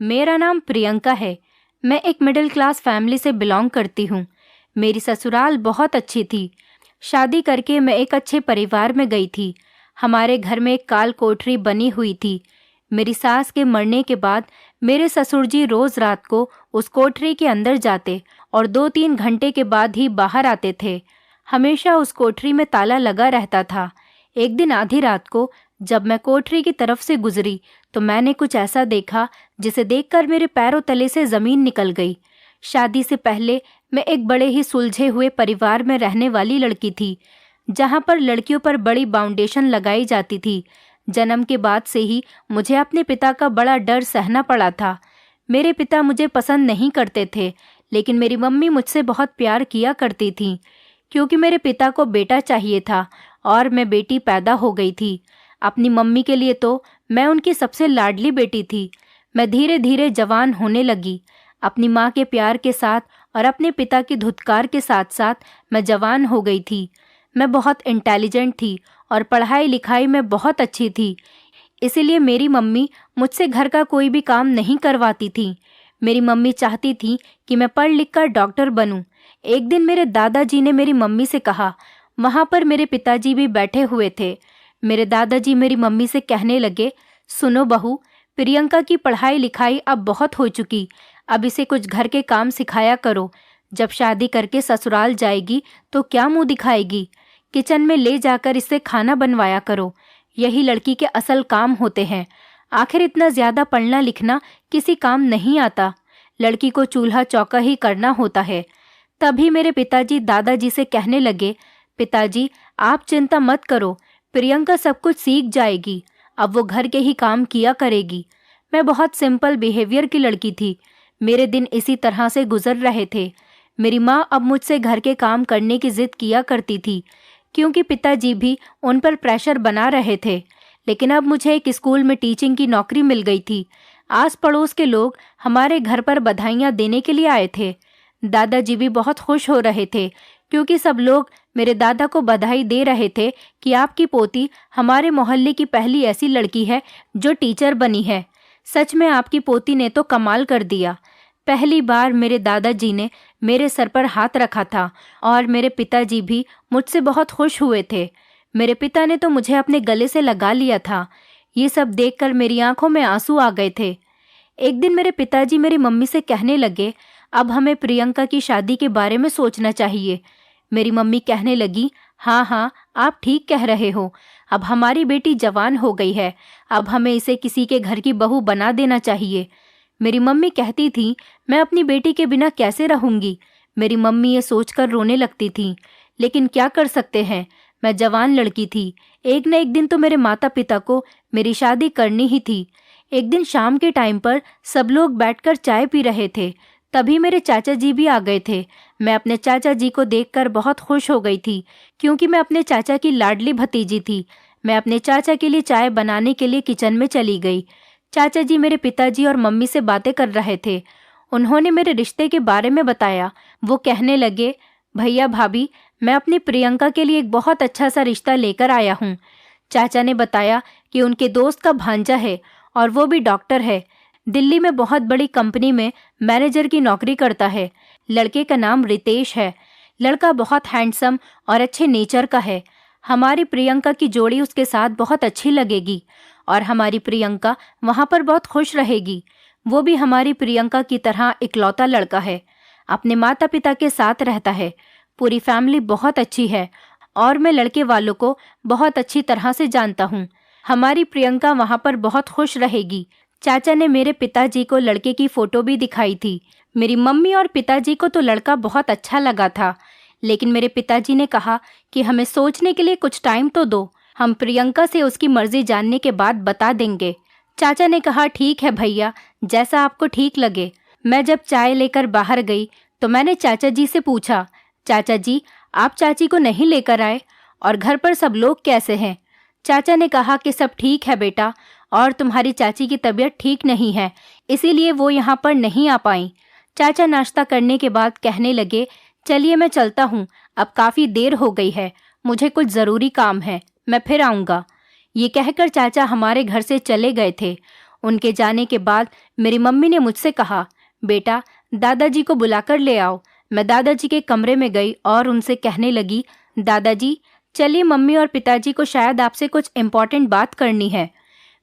मेरा नाम प्रियंका है। मैं एक मिडिल क्लास फैमिली से बिलोंग करती हूँ। मेरी ससुराल बहुत अच्छी थी। शादी करके मैं एक अच्छे परिवार में गई थी। हमारे घर में एक काल कोठरी बनी हुई थी। मेरी सास के मरने के बाद मेरे ससुर जी रोज रात को उस कोठरी के अंदर जाते और 2-3 घंटे के बाद ही बाहर आते थे। हमेशा उस कोठरी में ताला लगा रहता था। एक दिन आधी रात को जब मैं कोठरी की तरफ से गुजरी तो मैंने कुछ ऐसा देखा जिसे देखकर मेरे पैरों तले से जमीन निकल गई। शादी से पहले मैं एक बड़े ही सुलझे हुए परिवार में रहने वाली लड़की थी, जहां पर लड़कियों पर बड़ी बाउंडेशन लगाई जाती थी। जन्म के बाद से ही मुझे अपने पिता का बड़ा डर सहना पड़ा था। मेरे पिता मुझे पसंद नहीं करते थे, लेकिन मेरी मम्मी मुझसे बहुत प्यार किया करती थी, क्योंकि मेरे पिता को बेटा चाहिए था और मैं बेटी पैदा हो गई थी। अपनी मम्मी के लिए तो मैं उनकी सबसे लाडली बेटी थी। मैं धीरे धीरे जवान होने लगी। अपनी माँ के प्यार के साथ और अपने पिता की धुतकार के साथ साथ मैं जवान हो गई थी। मैं बहुत इंटेलिजेंट थी और पढ़ाई लिखाई में बहुत अच्छी थी। इसीलिए मेरी मम्मी मुझसे घर का कोई भी काम नहीं करवाती थी। मेरी मम्मी चाहती थी कि मैं पढ़ लिख कर डॉक्टर बनूं। एक दिन मेरे दादाजी ने मेरी मम्मी से कहा। वहाँ पर मेरे पिताजी भी बैठे हुए थे। मेरे दादाजी मेरी मम्मी से कहने लगे, सुनो बहू, प्रियंका की पढ़ाई लिखाई अब बहुत हो चुकी, अब इसे कुछ घर के काम सिखाया करो। जब शादी करके ससुराल जाएगी तो क्या मुंह दिखाएगी। किचन में ले जाकर इससे खाना बनवाया करो। यही लड़की के असल काम होते हैं। आखिर इतना ज्यादा पढ़ना लिखना किसी काम नहीं आता। लड़की को चूल्हा चौका ही करना होता है। तभी मेरे पिताजी दादाजी से कहने लगे, पिताजी आप चिंता मत करो, प्रियंका सब कुछ सीख जाएगी, अब वो घर के ही काम किया करेगी। मैं बहुत सिंपल बिहेवियर की लड़की थी। मेरे दिन इसी तरह से गुजर रहे थे। मेरी माँ अब मुझसे घर के काम करने की जिद किया करती थी, क्योंकि पिताजी भी उन पर प्रेशर बना रहे थे। लेकिन अब मुझे एक स्कूल में टीचिंग की नौकरी मिल गई थी। आस पड़ोस के लोग हमारे घर पर बधाइयाँ देने के लिए आए थे। दादाजी भी बहुत खुश हो रहे थे, क्योंकि सब लोग मेरे दादा को बधाई दे रहे थे कि आपकी पोती हमारे मोहल्ले की पहली ऐसी लड़की है जो टीचर बनी है। सच में आपकी पोती ने तो कमाल कर दिया। पहली बार मेरे दादाजी ने मेरे सर पर हाथ रखा था और मेरे पिताजी भी मुझसे बहुत खुश हुए थे। मेरे पिता ने तो मुझे अपने गले से लगा लिया था। ये सब देखकर मेरी आंखों में आंसू आ गए थे। एक दिन मेरे पिताजी मेरी मम्मी से कहने लगे, अब हमें प्रियंका की शादी के बारे में सोचना चाहिए। मेरी मम्मी कहने लगी, हाँ हाँ आप ठीक कह रहे हो, अब हमारी बेटी जवान हो गई है, अब हमें इसे किसी के घर की बहू बना देना चाहिए। मेरी मम्मी कहती थी, मैं अपनी बेटी के बिना कैसे रहूंगी। मेरी मम्मी ये सोचकर रोने लगती थी, लेकिन क्या कर सकते हैं, मैं जवान लड़की थी। एक न एक दिन तो मेरे माता पिता को मेरी शादी करनी ही थी। एक दिन शाम के टाइम पर सब लोग बैठकर चाय पी रहे थे। तभी मेरे चाचा जी भी आ गए थे। मैं अपने चाचा जी को देखकर बहुत खुश हो गई थी, क्योंकि मैं अपने चाचा की लाडली भतीजी थी। मैं अपने चाचा के लिए चाय बनाने के लिए किचन में चली गई। चाचा जी मेरे पिताजी और मम्मी से बातें कर रहे थे। उन्होंने मेरे रिश्ते के बारे में बताया। वो कहने लगे, भैया भाभी, मैं अपनी प्रियंका के लिए एक बहुत अच्छा सा रिश्ता लेकर आया हूँ। चाचा ने बताया कि उनके दोस्त का भांजा है और वो भी डॉक्टर है। दिल्ली में बहुत बड़ी कंपनी में मैनेजर की नौकरी करता है। लड़के का नाम रितेश है। लड़का बहुत हैंडसम और अच्छे नेचर का है। हमारी प्रियंका की जोड़ी उसके साथ बहुत अच्छी लगेगी और हमारी प्रियंका वहाँ पर बहुत खुश रहेगी। वो भी हमारी प्रियंका की तरह इकलौता लड़का है, अपने माता पिता के साथ रहता है। पूरी फैमिली बहुत अच्छी है और मैं लड़के वालों को बहुत अच्छी तरह से जानता हूँ। हमारी प्रियंका वहाँ पर बहुत खुश रहेगी। चाचा ने मेरे पिताजी को लड़के की फोटो भी दिखाई थी। मेरी मम्मी और पिताजी को तो लड़का बहुत अच्छा लगा था, लेकिन मेरे पिताजी ने कहा कि हमें सोचने के लिए कुछ टाइम तो दो, हम प्रियंका से उसकी मर्जी जानने के बाद बता देंगे। चाचा ने कहा, ठीक है भैया, जैसा आपको ठीक लगे। मैं जब चाय लेकर बाहर गई तो मैंने चाचा जी से पूछा, चाचा जी आप चाची को नहीं लेकर आए और घर पर सब लोग कैसे हैं? चाचा ने कहा कि सब ठीक है बेटा, और तुम्हारी चाची की तबीयत ठीक नहीं है, इसीलिए वो यहाँ पर नहीं आ पाई। चाचा नाश्ता करने के बाद कहने लगे, चलिए मैं चलता हूँ, अब काफ़ी देर हो गई है, मुझे कुछ ज़रूरी काम है, मैं फिर आऊँगा। ये कहकर चाचा हमारे घर से चले गए थे। उनके जाने के बाद मेरी मम्मी ने मुझसे कहा, बेटा दादाजी को बुलाकर ले आओ। मैं दादाजी के कमरे में गई और उनसे कहने लगी, दादाजी चलिए, मम्मी और पिताजी को शायद आपसे कुछ इम्पोर्टेंट बात करनी है।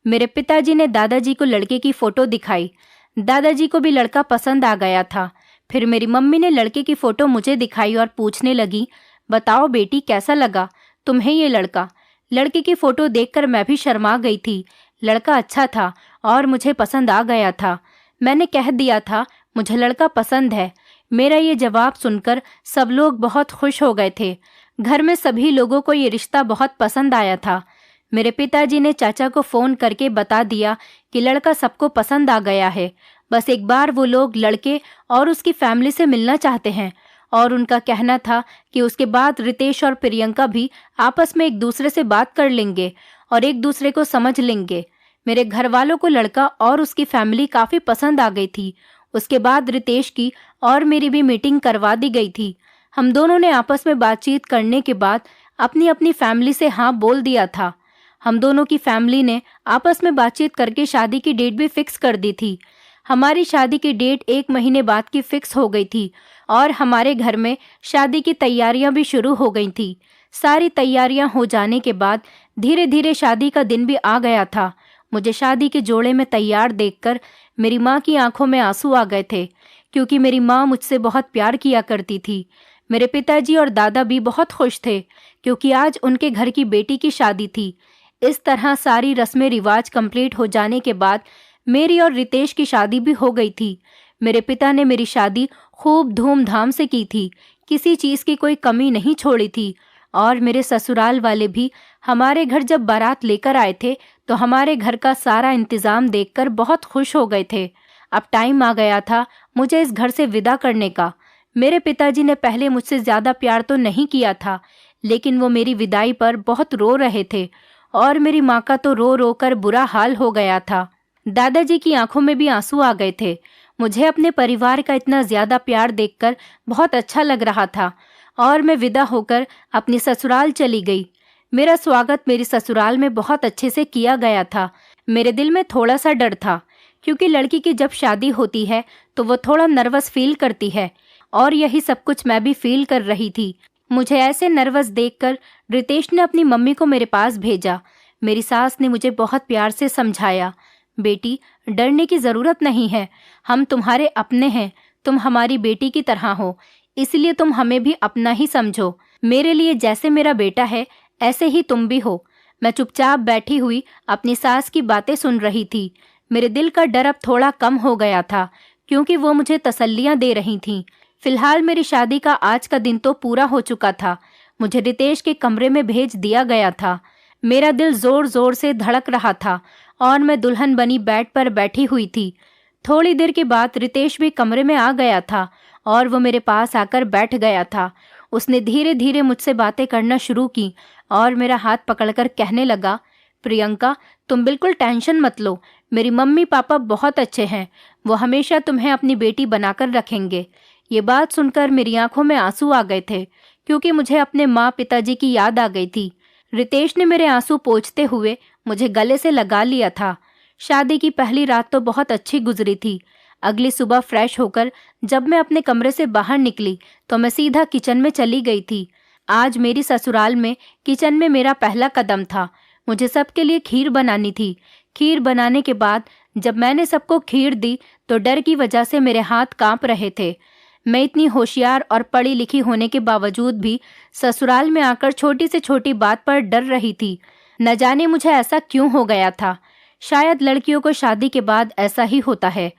मेरे पिताजी ने दादाजी को लड़के की फ़ोटो दिखाई। दादाजी को भी लड़का पसंद आ गया था। फिर मेरी मम्मी ने लड़के की फ़ोटो मुझे दिखाई और पूछने लगी, बताओ बेटी कैसा लगा तुम्हें ये लड़का। लड़के की फ़ोटो देखकर मैं भी शर्मा गई थी। लड़का अच्छा था और मुझे पसंद आ गया था। मैंने कह दिया था मुझे लड़का पसंद है। मेरा ये जवाब सुनकर सब लोग बहुत खुश हो गए थे। घर में सभी लोगों को ये रिश्ता बहुत पसंद आया था। मेरे पिताजी ने चाचा को फ़ोन करके बता दिया कि लड़का सबको पसंद आ गया है। बस एक बार वो लोग लड़के और उसकी फैमिली से मिलना चाहते हैं। और उनका कहना था कि उसके बाद रितेश और प्रियंका भी आपस में एक दूसरे से बात कर लेंगे और एक दूसरे को समझ लेंगे। मेरे घर वालों को लड़का और उसकी फैमिली काफ़ी पसंद आ गई थी। उसके बाद रितेश की और मेरी भी मीटिंग करवा दी गई थी। हम दोनों ने आपस में बातचीत करने के बाद अपनी अपनी फैमिली से हाँ बोल दिया था। हम दोनों की फैमिली ने आपस में बातचीत करके शादी की डेट भी फिक्स कर दी थी। हमारी शादी की डेट 1 महीने बाद की फिक्स हो गई थी और हमारे घर में शादी की तैयारियां भी शुरू हो गई थी। सारी तैयारियां हो जाने के बाद धीरे धीरे शादी का दिन भी आ गया था। मुझे शादी के जोड़े में तैयार देखकर मेरी माँ की आंखों में आंसू आ गए थे, क्योंकि मेरी माँ मुझसे बहुत प्यार किया करती थी। मेरे पिताजी और दादा भी बहुत खुश थे, क्योंकि आज उनके घर की बेटी की शादी थी। इस तरह सारी रस्में रिवाज कंप्लीट हो जाने के बाद मेरी और रितेश की शादी भी हो गई थी। मेरे पिता ने मेरी शादी खूब धूमधाम से की थी, किसी चीज़ की कोई कमी नहीं छोड़ी थी। और मेरे ससुराल वाले भी हमारे घर जब बारात लेकर आए थे तो हमारे घर का सारा इंतज़ाम देखकर बहुत खुश हो गए थे। अब टाइम आ गया था मुझे इस घर से विदा करने का। मेरे पिताजी ने पहले मुझसे ज़्यादा प्यार तो नहीं किया था, लेकिन वो मेरी विदाई पर बहुत रो रहे थे और मेरी माँ का तो रो रो कर बुरा हाल हो गया था। दादाजी की आंखों में भी आंसू आ गए थे। मुझे अपने परिवार का इतना ज़्यादा प्यार देखकर बहुत अच्छा लग रहा था और मैं विदा होकर अपनी ससुराल चली गई। मेरा स्वागत मेरी ससुराल में बहुत अच्छे से किया गया था। मेरे दिल में थोड़ा सा डर था, क्योंकि लड़की की जब शादी होती है तो वो थोड़ा नर्वस फील करती है और यही सब कुछ मैं भी फील कर रही थी। मुझे ऐसे नर्वस देखकर रितेश ने अपनी मम्मी को मेरे पास भेजा। मेरी सास ने मुझे बहुत प्यार से समझाया, बेटी डरने की ज़रूरत नहीं है, हम तुम्हारे अपने हैं, तुम हमारी बेटी की तरह हो, इसलिए तुम हमें भी अपना ही समझो। मेरे लिए जैसे मेरा बेटा है ऐसे ही तुम भी हो। मैं चुपचाप बैठी हुई अपनी सास की बातें सुन रही थी। मेरे दिल का डर अब थोड़ा कम हो गया था, क्योंकि वो मुझे तसल्लियां दे रही थीं। फिलहाल मेरी शादी का आज का दिन तो पूरा हो चुका था। मुझे रितेश के कमरे में भेज दिया गया था। मेरा दिल जोर जोर से धड़क रहा था और मैं दुल्हन बनी बेड पर बैठी हुई थी। थोड़ी देर के बाद रितेश भी कमरे में आ गया था और वो मेरे पास आकर बैठ गया था। उसने धीरे धीरे मुझसे बातें करना शुरू की और मेरा हाथ पकड़कर कहने लगा, प्रियंका तुम बिल्कुल टेंशन मत लो, मेरी मम्मी पापा बहुत अच्छे हैं, वो हमेशा तुम्हें अपनी बेटी बनाकर रखेंगे। ये बात सुनकर मेरी आंखों में आंसू आ गए थे, क्योंकि मुझे अपने माँ पिताजी की याद आ गई थी। रितेश ने मेरे आंसू पोंछते हुए मुझे गले से लगा लिया था। शादी की पहली रात तो बहुत अच्छी गुजरी थी। अगली सुबह फ्रेश होकर जब मैं अपने कमरे से बाहर निकली तो मैं सीधा किचन में चली गई थी। आज मेरी ससुराल में किचन में मेरा पहला कदम था। मुझे सबके लिए खीर बनानी थी। खीर बनाने के बाद जब मैंने सबको खीर दी तो डर की वजह से मेरे हाथ कांप रहे थे। मैं इतनी होशियार और पढ़ी लिखी होने के बावजूद भी ससुराल में आकर छोटी से छोटी बात पर डर रही थी। न जाने मुझे ऐसा क्यों हो गया था। शायद लड़कियों को शादी के बाद ऐसा ही होता है।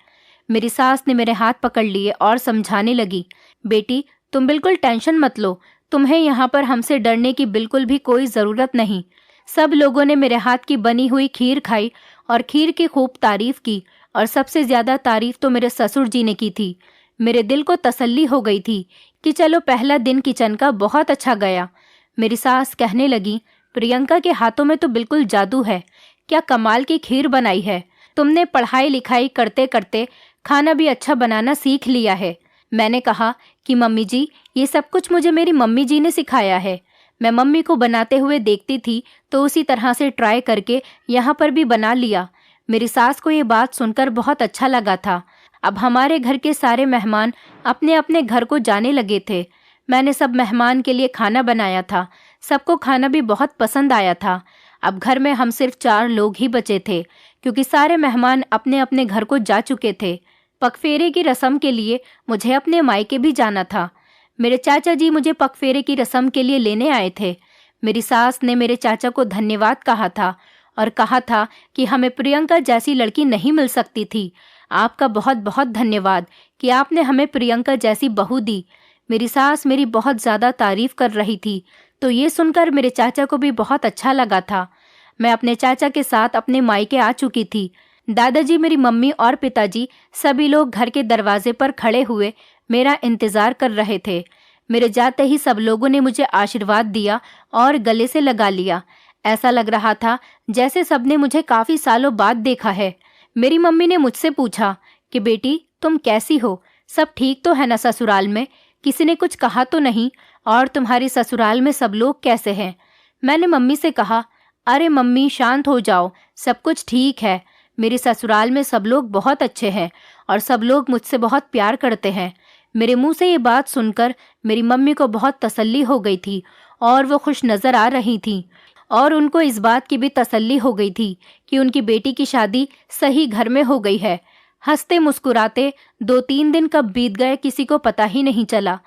मेरी सास ने मेरे हाथ पकड़ लिए और समझाने लगी, बेटी तुम बिल्कुल टेंशन मत लो, तुम्हें यहाँ पर हमसे डरने की बिल्कुल भी कोई ज़रूरत नहीं। सब लोगों ने मेरे हाथ की बनी हुई खीर खाई और खीर की खूब तारीफ की, और सबसे ज़्यादा तारीफ तो मेरे ससुर जी ने की थी। मेरे दिल को तसल्ली हो गई थी कि चलो पहला दिन किचन का बहुत अच्छा गया। मेरी सास कहने लगी, प्रियंका के हाथों में तो बिल्कुल जादू है, क्या कमाल की खीर बनाई है। तुमने पढ़ाई लिखाई करते करते खाना भी अच्छा बनाना सीख लिया है। मैंने कहा कि मम्मी जी ये सब कुछ मुझे मेरी मम्मी जी ने सिखाया है। मैं मम्मी को बनाते हुए देखती थी तो उसी तरह से ट्राई करके यहाँ पर भी बना लिया। मेरी सास को ये बात सुनकर बहुत अच्छा लगा था। अब हमारे घर के सारे मेहमान अपने अपने घर को जाने लगे थे। मैंने सब मेहमान के लिए खाना बनाया था। सबको खाना भी बहुत पसंद आया था। अब घर में हम सिर्फ 4 लोग ही बचे थे, क्योंकि सारे मेहमान अपने अपने घर को जा चुके थे। पगफेरे की रस्म के लिए मुझे अपने मायके भी जाना था। मेरे चाचा जी मुझे पगफेरे की रस्म के लिए लेने आए थे। मेरी सास ने मेरे चाचा को धन्यवाद कहा था और कहा था कि हमें प्रियंका जैसी लड़की नहीं मिल सकती थी। आपका बहुत बहुत धन्यवाद कि आपने हमें प्रियंका जैसी बहू दी। मेरी सास मेरी बहुत ज़्यादा तारीफ कर रही थी, तो ये सुनकर मेरे चाचा को भी बहुत अच्छा लगा था। मैं अपने चाचा के साथ अपने मायके आ चुकी थी। दादाजी, मेरी मम्मी और पिताजी सभी लोग घर के दरवाजे पर खड़े हुए मेरा इंतज़ार कर रहे थे। मेरे जाते ही सब लोगों ने मुझे आशीर्वाद दिया और गले से लगा लिया। ऐसा लग रहा था जैसे सबने मुझे काफ़ी सालों बाद देखा है। मेरी मम्मी ने मुझसे पूछा कि बेटी, तुम कैसी हो? सब ठीक तो है ना ससुराल में? किसी ने कुछ कहा तो नहीं? और तुम्हारे ससुराल में सब लोग कैसे हैं? मैंने मम्मी से कहा, अरे मम्मी शांत हो जाओ, सब कुछ ठीक है। मेरे ससुराल में सब लोग बहुत अच्छे हैं और सब लोग मुझसे बहुत प्यार करते हैं। मेरे मुंह से ये बात सुनकर मेरी मम्मी को बहुत तसल्ली हो गई थी और वो खुश नज़र आ रही थी, और उनको इस बात की भी तसल्ली हो गई थी कि उनकी बेटी की शादी सही घर में हो गई है। हंसते मुस्कुराते 2-3 दिन कब बीत गए किसी को पता ही नहीं चला।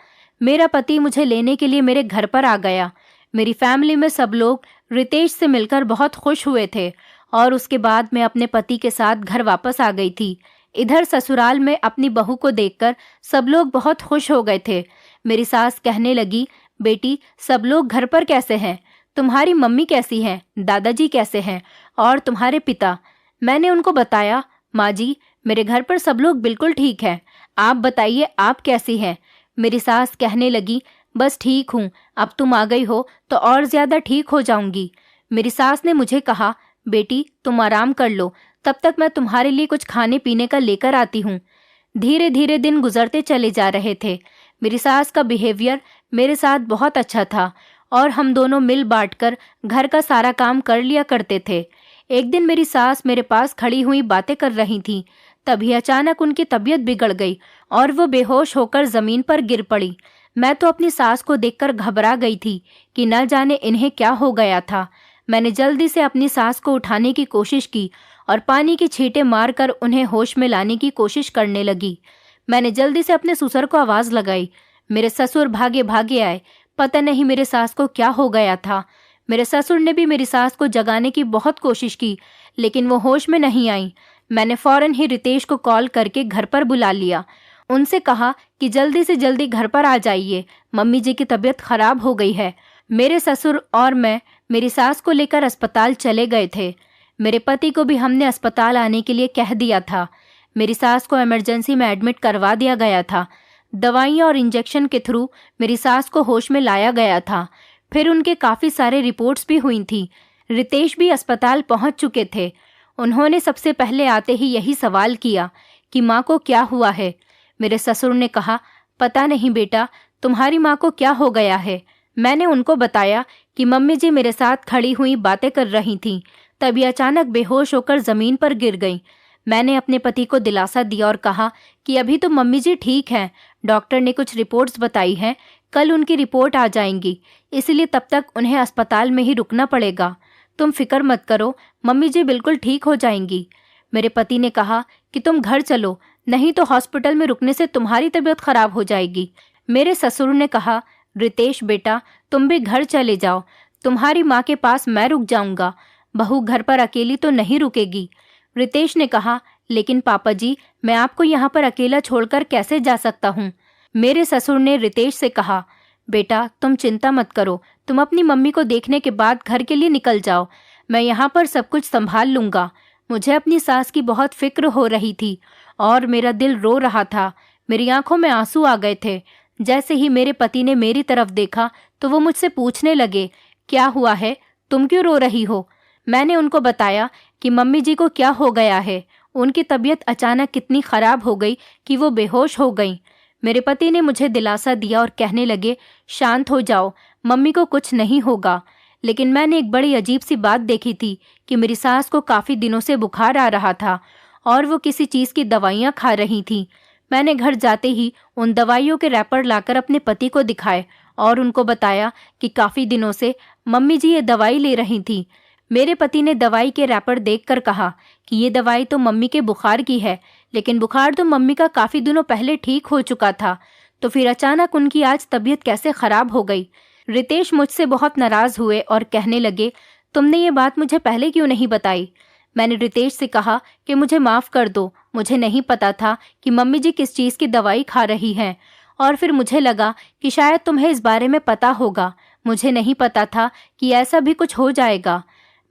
मेरा पति मुझे लेने के लिए मेरे घर पर आ गया। मेरी फैमिली में सब लोग रितेश से मिलकर बहुत खुश हुए थे और उसके बाद मैं अपने पति के साथ घर वापस आ गई थी। इधर ससुराल में अपनी बहू को देखकर सब लोग बहुत खुश हो गए थे। मेरी सास कहने लगी, बेटी, सब लोग घर पर कैसे हैं? तुम्हारी मम्मी कैसी हैं? दादाजी कैसे हैं? और तुम्हारे पिता? मैंने उनको बताया, माँ जी, मेरे घर पर सब लोग बिल्कुल ठीक हैं। आप बताइए, आप कैसी हैं? मेरी सास कहने लगी, बस ठीक हूँ, अब तुम आ गई हो तो और ज़्यादा ठीक हो जाऊंगी। मेरी सास ने मुझे कहा, बेटी, तुम आराम कर लो, तब तक मैं तुम्हारे लिए कुछ खाने पीने का लेकर आती हूँ। धीरे धीरे दिन गुजरते चले जा रहे थे। मेरी सास का बिहेवियर मेरे साथ बहुत अच्छा था और हम दोनों मिल बांटकर घर का सारा काम कर लिया करते थे। एक दिन मेरी सास मेरे पास खड़ी हुई बातें कर रही थी। तभी अचानक उनकी तबीयत बिगड़ गई और वो बेहोश होकर जमीन पर गिर पड़ी। मैं तो अपनी सास को देखकर घबरा गई थी कि न जाने इन्हें क्या हो गया था। मैंने जल्दी से अपनी सास को उठाने की कोशिश की और पानी की छींटे मारकर उन्हें होश में लाने की कोशिश करने लगी। मैंने जल्दी से अपने ससुर को आवाज़ लगाई। मेरे ससुर भागे भागे आए। पता नहीं मेरे सास को क्या हो गया था। मेरे ससुर ने भी मेरी सास को जगाने की बहुत कोशिश की, लेकिन वो होश में नहीं आई। मैंने फौरन ही रितेश को कॉल करके घर पर बुला लिया। उनसे कहा कि जल्दी से जल्दी घर पर आ जाइए, मम्मी जी की तबीयत खराब हो गई है। मेरे ससुर और मैं मेरी सास को लेकर अस्पताल चले गए थे। मेरे पति को भी हमने अस्पताल आने के लिए कह दिया था। मेरी सास को इमरजेंसी में एडमिट करवा दिया गया था। दवाइयाँ और इंजेक्शन के थ्रू मेरी सास को होश में लाया गया था। फिर उनके काफ़ी सारे रिपोर्ट्स भी हुई थी। रितेश भी अस्पताल पहुंच चुके थे। उन्होंने सबसे पहले आते ही यही सवाल किया कि माँ को क्या हुआ है। मेरे ससुर ने कहा, पता नहीं बेटा, तुम्हारी माँ को क्या हो गया है। मैंने उनको बताया कि मम्मी जी मेरे साथ खड़ी हुई बातें कर रही थीं, तभी अचानक बेहोश होकर ज़मीन पर गिर गईं। मैंने अपने पति को दिलासा दिया और कहा कि अभी तो मम्मी जी ठीक हैं, डॉक्टर ने कुछ रिपोर्ट्स बताई हैं, कल उनकी रिपोर्ट आ जाएंगी, इसलिए तब तक उन्हें अस्पताल में ही रुकना पड़ेगा। तुम फिक्र मत करो, मम्मी जी बिल्कुल ठीक हो जाएंगी। मेरे पति ने कहा कि तुम घर चलो, नहीं तो हॉस्पिटल में रुकने से तुम्हारी तबीयत खराब हो जाएगी। मेरे ससुर ने कहा, रितेश बेटा, तुम भी घर चले जाओ, तुम्हारी माँ के पास मैं रुक जाऊंगा, बहू घर पर अकेली तो नहीं रुकेगी। रितेश ने कहा, लेकिन पापा जी, मैं आपको यहाँ पर अकेला छोड़कर कैसे जा सकता हूँ। मेरे ससुर ने रितेश से कहा, बेटा तुम चिंता मत करो, तुम अपनी मम्मी को देखने के बाद घर के लिए निकल जाओ, मैं यहाँ पर सब कुछ संभाल लूँगा। मुझे अपनी सास की बहुत फिक्र हो रही थी और मेरा दिल रो रहा था, मेरी आंखों में आंसू आ गए थे। जैसे ही मेरे पति ने मेरी तरफ देखा तो वो मुझसे पूछने लगे, क्या हुआ है, तुम क्यों रो रही हो। मैंने उनको बताया कि मम्मी जी को क्या हो गया है, उनकी तबीयत अचानक कितनी ख़राब हो गई कि वो बेहोश हो गई। मेरे पति ने मुझे दिलासा दिया और कहने लगे, शांत हो जाओ, मम्मी को कुछ नहीं होगा। लेकिन मैंने एक बड़ी अजीब सी बात देखी थी कि मेरी सास को काफ़ी दिनों से बुखार आ रहा था और वो किसी चीज़ की दवाइयाँ खा रही थी। मैंने घर जाते ही उन दवाइयों के रैपर लाकर अपने पति को दिखाए और उनको बताया कि काफ़ी दिनों से मम्मी जी ये दवाई ले रही थी। मेरे पति ने दवाई के रैपर देखकर कहा कि ये दवाई तो मम्मी के बुखार की है, लेकिन बुखार तो मम्मी का काफ़ी दिनों पहले ठीक हो चुका था। तो फिर अचानक उनकी आज तबीयत कैसे खराब हो गई। रितेश मुझसे बहुत नाराज हुए और कहने लगे, तुमने ये बात मुझे पहले क्यों नहीं बताई। मैंने रितेश से कहा कि मुझे माफ़ कर दो, मुझे नहीं पता था कि मम्मी जी किस चीज़ की दवाई खा रही हैं। और फिर मुझे लगा कि शायद तुम्हें इस बारे में पता होगा। मुझे नहीं पता था कि ऐसा भी कुछ हो जाएगा।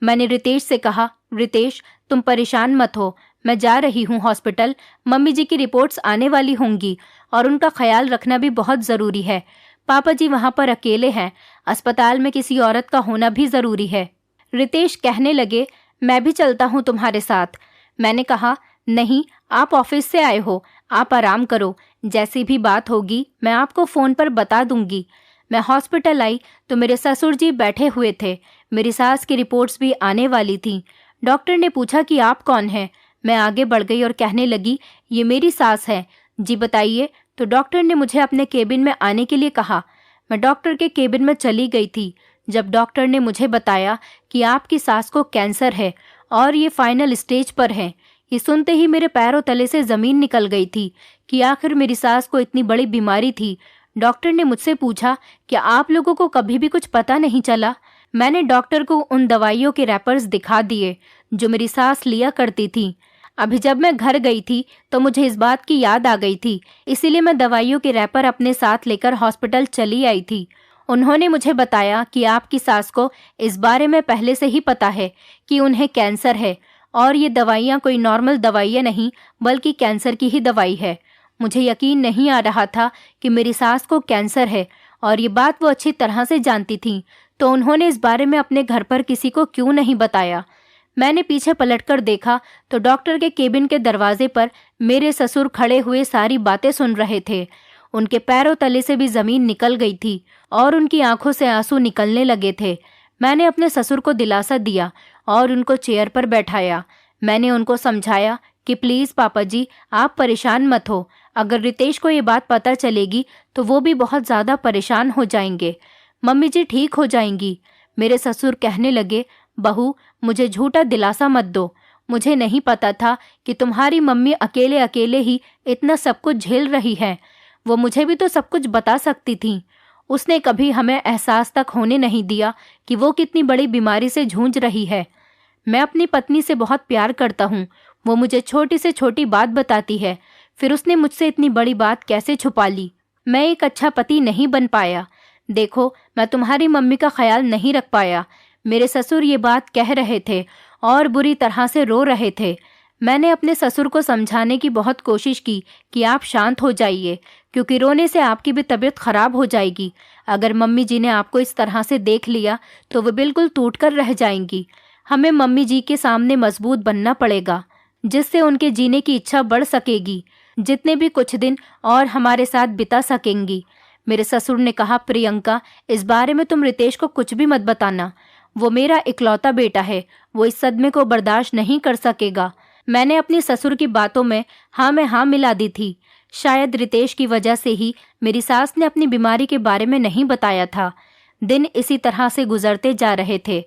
मैंने रितेश से कहा, रितेश तुम परेशान मत हो, मैं जा रही हूँ हॉस्पिटल। मम्मी जी की रिपोर्ट्स आने वाली होंगी और उनका ख्याल रखना भी बहुत ज़रूरी है। पापा जी वहाँ पर अकेले हैं, अस्पताल में किसी औरत का होना भी ज़रूरी है। रितेश कहने लगे, मैं भी चलता हूँ तुम्हारे साथ। मैंने कहा, नहीं, आप ऑफिस से आए हो, आप आराम करो, जैसी भी बात होगी मैं आपको फ़ोन पर बता दूंगी। मैं हॉस्पिटल आई तो मेरे ससुर जी बैठे हुए थे। मेरी सास की रिपोर्ट्स भी आने वाली थी। डॉक्टर ने पूछा कि आप कौन हैं। मैं आगे बढ़ गई और कहने लगी, ये मेरी सास है। जी बताइए। तो डॉक्टर ने मुझे अपने केबिन में आने के लिए कहा। मैं डॉक्टर के केबिन में चली गई थी। जब डॉक्टर ने मुझे बताया कि आपकी सास को कैंसर है और ये फाइनल स्टेज पर है, ये सुनते ही मेरे पैरों तले से ज़मीन निकल गई थी कि आखिर मेरी सास को इतनी बड़ी बीमारी थी। डॉक्टर ने मुझसे पूछा, क्या आप लोगों को कभी भी कुछ पता नहीं चला। मैंने डॉक्टर को उन दवाइयों के रैपर्स दिखा दिए जो मेरी सास लिया करती थी। अभी जब मैं घर गई थी तो मुझे इस बात की याद आ गई थी, इसीलिए मैं दवाइयों के रैपर अपने साथ लेकर हॉस्पिटल चली आई थी। उन्होंने मुझे बताया कि आपकी सास को इस बारे में पहले से ही पता है कि उन्हें कैंसर है और ये दवाइयाँ कोई नॉर्मल दवाइयाँ नहीं बल्कि कैंसर की ही दवाई है। मुझे यकीन नहीं आ रहा था कि मेरी सास को कैंसर है और ये बात वो अच्छी तरह से जानती थी, तो उन्होंने इस बारे में अपने घर पर किसी को क्यों नहीं बताया। मैंने पीछे पलटकर देखा तो डॉक्टर के केबिन के दरवाजे पर मेरे ससुर खड़े हुए सारी बातें सुन रहे थे। उनके पैरों तले से भी ज़मीन निकल गई थी और उनकी आंखों से आंसू निकलने लगे थे। मैंने अपने ससुर को दिलासा दिया और उनको चेयर पर बैठाया। मैंने उनको समझाया कि प्लीज़ पापा जी, आप परेशान मत हो। अगर रितेश को ये बात पता चलेगी तो वो भी बहुत ज़्यादा परेशान हो जाएंगे। मम्मी जी ठीक हो जाएंगी। मेरे ससुर कहने लगे, बहू मुझे झूठा दिलासा मत दो। मुझे नहीं पता था कि तुम्हारी मम्मी अकेले अकेले ही इतना सब कुछ झेल रही है। वो मुझे भी तो सब कुछ बता सकती थी। उसने कभी हमें एहसास तक होने नहीं दिया कि वो कितनी बड़ी बीमारी से जूझ रही है। मैं अपनी पत्नी से बहुत प्यार करता हूँ। वो मुझे छोटी से छोटी बात बताती है, फिर उसने मुझसे इतनी बड़ी बात कैसे छुपा ली। मैं एक अच्छा पति नहीं बन पाया। देखो, मैं तुम्हारी मम्मी का ख्याल नहीं रख पाया। मेरे ससुर ये बात कह रहे थे और बुरी तरह से रो रहे थे। मैंने अपने ससुर को समझाने की बहुत कोशिश की कि आप शांत हो जाइए, क्योंकि रोने से आपकी भी तबीयत खराब हो जाएगी। अगर मम्मी जी ने आपको इस तरह से देख लिया तो वो बिल्कुल टूट कर रह जाएंगी। हमें मम्मी जी के सामने मजबूत बनना पड़ेगा, जिससे उनके जीने की इच्छा बढ़ सकेगी, जितने भी कुछ दिन और हमारे साथ बिता सकेंगी। मेरे ससुर ने कहा, प्रियंका, इस बारे में तुम रितेश को कुछ भी मत बताना। वो मेरा इकलौता बेटा है, वो इस सदमे को बर्दाश्त नहीं कर सकेगा। मैंने अपनी ससुर की बातों में हाँ में हाँ मिला दी थी। शायद रितेश की वजह से ही मेरी सास ने अपनी बीमारी के बारे में नहीं बताया था। दिन इसी तरह से गुजरते जा रहे थे।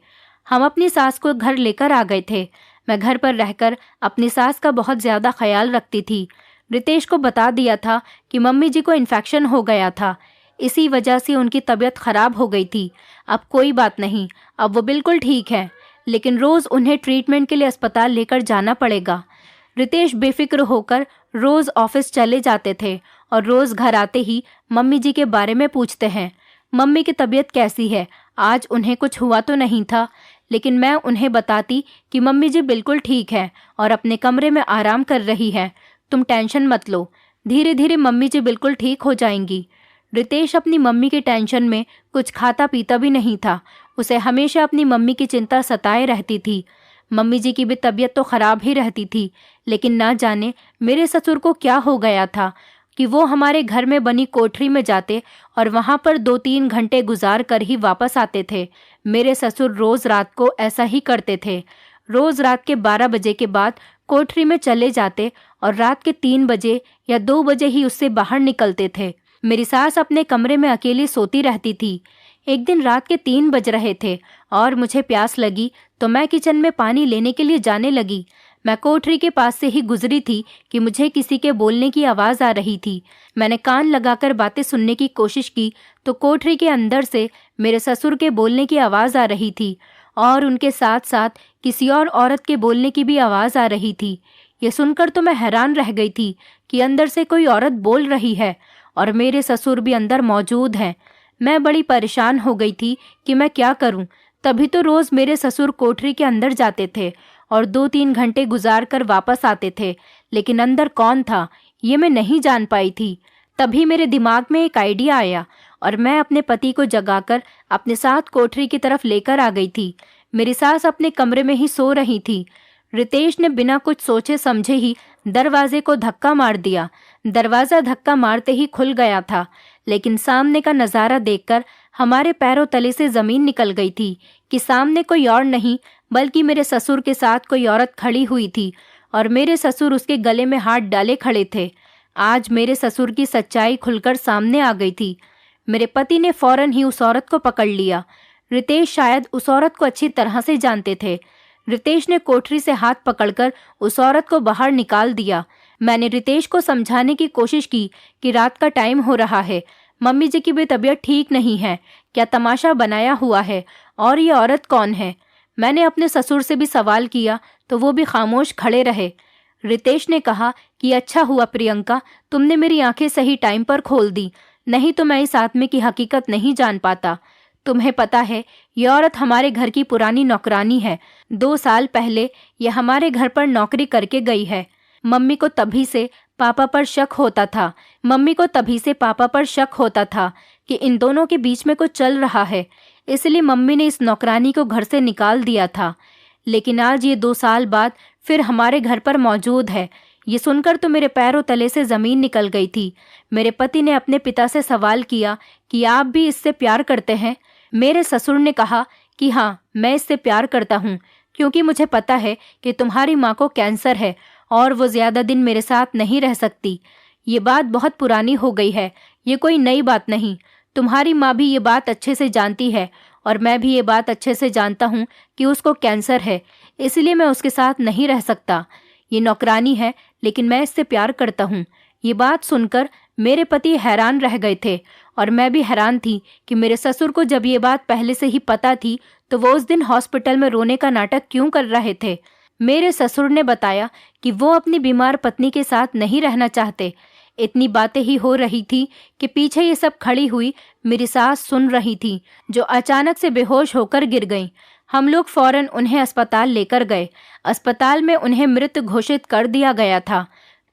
हम अपनी सास को घर लेकर आ गए थे। मैं घर पर रहकर अपनी सास का बहुत ज़्यादा ख्याल रखती थी। रितेश को बता दिया था कि मम्मी जी को इन्फेक्शन हो गया था, इसी वजह से उनकी तबीयत खराब हो गई थी। अब कोई बात नहीं, अब वो बिल्कुल ठीक है, लेकिन रोज़ उन्हें ट्रीटमेंट के लिए अस्पताल लेकर जाना पड़ेगा। रितेश बेफिक्र होकर रोज़ ऑफिस चले जाते थे और रोज़ घर आते ही मम्मी जी के बारे में पूछते हैं, मम्मी की तबीयत कैसी है, आज उन्हें कुछ हुआ तो नहीं था। लेकिन मैं उन्हें बताती कि मम्मी जी बिल्कुल ठीक है और अपने कमरे में आराम कर रही है, तुम टेंशन मत लो, धीरे धीरे मम्मी जी बिल्कुल ठीक हो जाएंगी। रितेश अपनी मम्मी की टेंशन में कुछ खाता पीता भी नहीं था। उसे हमेशा अपनी मम्मी की चिंता सताए रहती थी। मम्मी जी की भी तबीयत तो खराब ही रहती थी, लेकिन ना जाने मेरे ससुर को क्या हो गया था कि वो हमारे घर में बनी कोठरी में जाते और वहां पर 2-3 घंटे गुजार कर ही वापस आते थे। मेरे ससुर रोज रात को ऐसा ही करते थे। रोज रात के 12 बजे के बाद कोठरी में चले जाते और रात के 3 बजे या 2 बजे ही उससे बाहर निकलते थे। मेरी सास अपने कमरे में अकेली सोती रहती थी। एक दिन रात के 3 बज रहे थे और मुझे प्यास लगी तो मैं किचन में पानी लेने के लिए जाने लगी। मैं कोठरी के पास से ही गुजरी थी कि मुझे किसी के बोलने की आवाज़ आ रही थी। मैंने कान लगाकर बातें सुनने की कोशिश की तो कोठरी के अंदर से मेरे ससुर के बोलने की आवाज़ आ रही थी और उनके साथ साथ किसी और औरत के बोलने की भी आवाज़ आ रही थी। ये सुनकर तो मैं हैरान रह गई थी कि अंदर से कोई औरत बोल रही है और मेरे ससुर भी अंदर मौजूद हैं। मैं बड़ी परेशान हो गई थी कि मैं क्या करूं। तभी तो रोज़ मेरे ससुर कोठरी के अंदर जाते थे और 2-3 घंटे गुजार कर वापस आते थे, लेकिन अंदर कौन था ये मैं नहीं जान पाई थी। तभी मेरे दिमाग में एक आइडिया आया और मैं अपने पति को जगाकर अपने साथ कोठरी की तरफ लेकर आ गई थी। मेरी सास अपने कमरे में ही सो रही थी। रितेश ने बिना कुछ सोचे समझे ही दरवाजे को धक्का मार दिया। दरवाज़ा धक्का मारते ही खुल गया था, लेकिन सामने का नज़ारा देखकर हमारे पैरों तले से ज़मीन निकल गई थी कि सामने कोई और नहीं बल्कि मेरे ससुर के साथ कोई औरत खड़ी हुई थी और मेरे ससुर उसके गले में हाथ डाले खड़े थे। आज मेरे ससुर की सच्चाई खुलकर सामने आ गई थी। मेरे पति ने फौरन ही उस औरत को पकड़ लिया। रितेश शायद उस औरत को अच्छी तरह से जानते थे। रितेश ने कोठरी से हाथ पकड़कर उस औरत को बाहर निकाल दिया। मैंने रितेश को समझाने की कोशिश की कि रात का टाइम हो रहा है, मम्मी जी की भी तबीयत ठीक नहीं है, क्या तमाशा बनाया हुआ है और ये औरत कौन है। मैंने अपने ससुर से भी सवाल किया तो वो भी खामोश खड़े रहे। रितेश ने कहा कि अच्छा हुआ प्रियंका, तुमने मेरी आंखें सही टाइम पर खोल दी, नहीं तो मैं इस आदमी की हकीकत नहीं जान पाता। तुम्हें पता है ये औरत हमारे घर की पुरानी नौकरानी है। 2 साल पहले ये हमारे घर पर नौकरी करके गई है। मम्मी को तभी से पापा पर शक होता था कि इन दोनों के बीच में कुछ चल रहा है, इसलिए मम्मी ने इस नौकरानी को घर से निकाल दिया था। लेकिन आज ये 2 साल बाद फिर हमारे घर पर मौजूद है। ये सुनकर तो मेरे पैरों तले से ज़मीन निकल गई थी। मेरे पति ने अपने पिता से सवाल किया कि आप भी इससे प्यार करते हैं। मेरे ससुर ने कहा कि हाँ, मैं इससे प्यार करता हूँ, क्योंकि मुझे पता है कि तुम्हारी माँ को कैंसर है और वो ज़्यादा दिन मेरे साथ नहीं रह सकती। ये बात बहुत पुरानी हो गई है, ये कोई नई बात नहीं। तुम्हारी माँ भी ये बात अच्छे से जानती है और मैं भी ये बात अच्छे से जानता हूँ कि उसको कैंसर है, इसलिए मैं उसके साथ नहीं रह सकता। ये नौकरानी है, लेकिन मैं इससे प्यार करता हूँ। ये बात सुनकर मेरे पति हैरान रह गए थे और मैं भी हैरान थी कि मेरे ससुर को जब ये बात पहले से ही पता थी तो वो उस दिन हॉस्पिटल में रोने का नाटक क्यों कर रहे थे। मेरे ससुर ने बताया कि वो अपनी बीमार पत्नी के साथ नहीं रहना चाहते। इतनी बातें ही हो रही थी कि पीछे ये सब खड़ी हुई मेरी सास सुन रही थी, जो अचानक से बेहोश होकर गिर गईं। हम लोग फौरन उन्हें अस्पताल लेकर गए। अस्पताल में उन्हें मृत घोषित कर दिया गया था।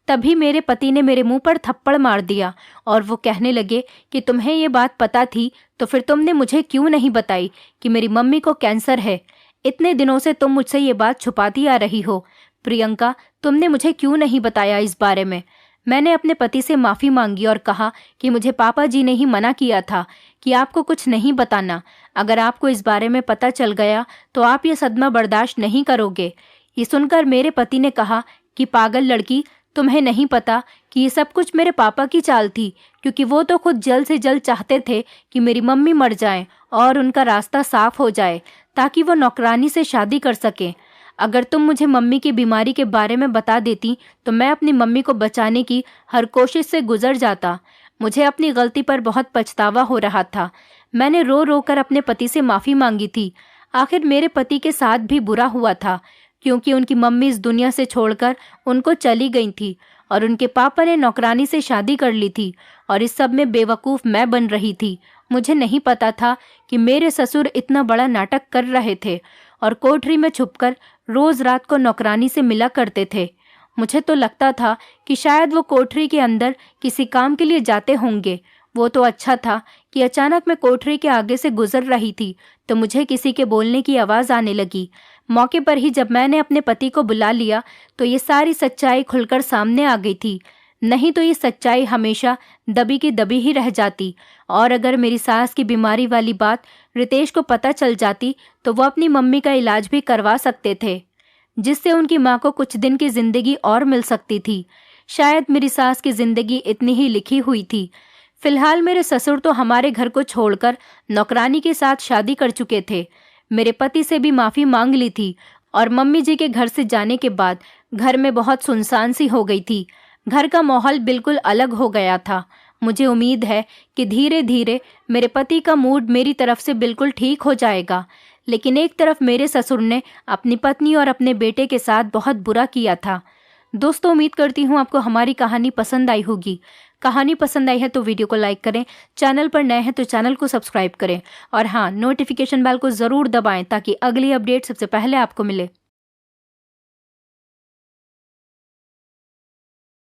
तभी मेरे पति ने मेरे मुंह पर थप्पड़ मार दिया और वो कहने लगे कि तुम्हें ये बात पता थी तो फिर तुमने मुझे क्यों नहीं बताई कि मेरी मम्मी को कैंसर है। इतने दिनों से तुम मुझसे ये बात छुपाती आ रही हो। प्रियंका, तुमने मुझे क्यों नहीं बताया इस बारे में। मैंने अपने पति से माफ़ी मांगी और कहा कि मुझे पापा जी ने ही मना किया था कि आपको कुछ नहीं बताना। अगर आपको इस बारे में पता चल गया तो आप ये सदमा बर्दाश्त नहीं करोगे। ये सुनकर मेरे पति ने कहा कि पागल लड़की, तुम्हें नहीं पता कि ये सब कुछ मेरे पापा की चाल थी, क्योंकि वो तो खुद जल्द से जल्द चाहते थे कि मेरी मम्मी मर जाए और उनका रास्ता साफ हो जाए ताकि वो नौकरानी से शादी कर सकें। अगर तुम मुझे मम्मी की बीमारी के बारे में बता देती तो मैं अपनी मम्मी को बचाने की हर कोशिश से गुजर जाता। मुझे अपनी गलती पर बहुत पछतावा हो रहा था। मैंने रो रो कर अपने पति से माफ़ी मांगी थी। आखिर मेरे पति के साथ भी बुरा हुआ था, क्योंकि उनकी मम्मी इस दुनिया से छोड़कर उनको चली गई थी और उनके पापा ने नौकरानी से शादी कर ली थी और इस सब में बेवकूफ़ मैं बन रही थी। मुझे नहीं पता था कि मेरे ससुर इतना बड़ा नाटक कर रहे थे और कोठरी में छुपकर रोज़ रात को नौकरानी से मिला करते थे। मुझे तो लगता था कि शायद वो कोठरी के अंदर किसी काम के लिए जाते होंगे। वो तो अच्छा था कि अचानक मैं कोठरी के आगे से गुजर रही थी तो मुझे किसी के बोलने की आवाज़ आने लगी। मौके पर ही जब मैंने अपने पति को बुला लिया तो ये सारी सच्चाई खुलकर सामने आ गई थी। नहीं तो ये सच्चाई हमेशा दबी की दबी ही रह जाती। और अगर मेरी सास की बीमारी वाली बात रितेश को पता चल जाती तो वो अपनी मम्मी का इलाज भी करवा सकते थे, जिससे उनकी माँ को कुछ दिन की जिंदगी और मिल सकती थी। शायद मेरी सास की जिंदगी इतनी ही लिखी हुई थी। फिलहाल मेरे ससुर तो हमारे घर को छोड़कर नौकरानी के साथ शादी कर चुके थे। मेरे पति से भी माफी मांग ली थी और मम्मी जी के घर से जाने के बाद घर में बहुत सुनसान सी हो गई थी। घर का माहौल बिल्कुल अलग हो गया था। मुझे उम्मीद है कि धीरे धीरे मेरे पति का मूड मेरी तरफ से बिल्कुल ठीक हो जाएगा। लेकिन एक तरफ मेरे ससुर ने अपनी पत्नी और अपने बेटे के साथ बहुत बुरा किया था। दोस्तों, उम्मीद करती हूँ आपको हमारी कहानी पसंद आई होगी। कहानी पसंद आई है तो वीडियो को लाइक करें, चैनल पर नए हैं तो चैनल को सब्सक्राइब करें और हाँ, नोटिफिकेशन बेल को ज़रूर दबाएं ताकि अगली अपडेट सबसे पहले आपको मिले।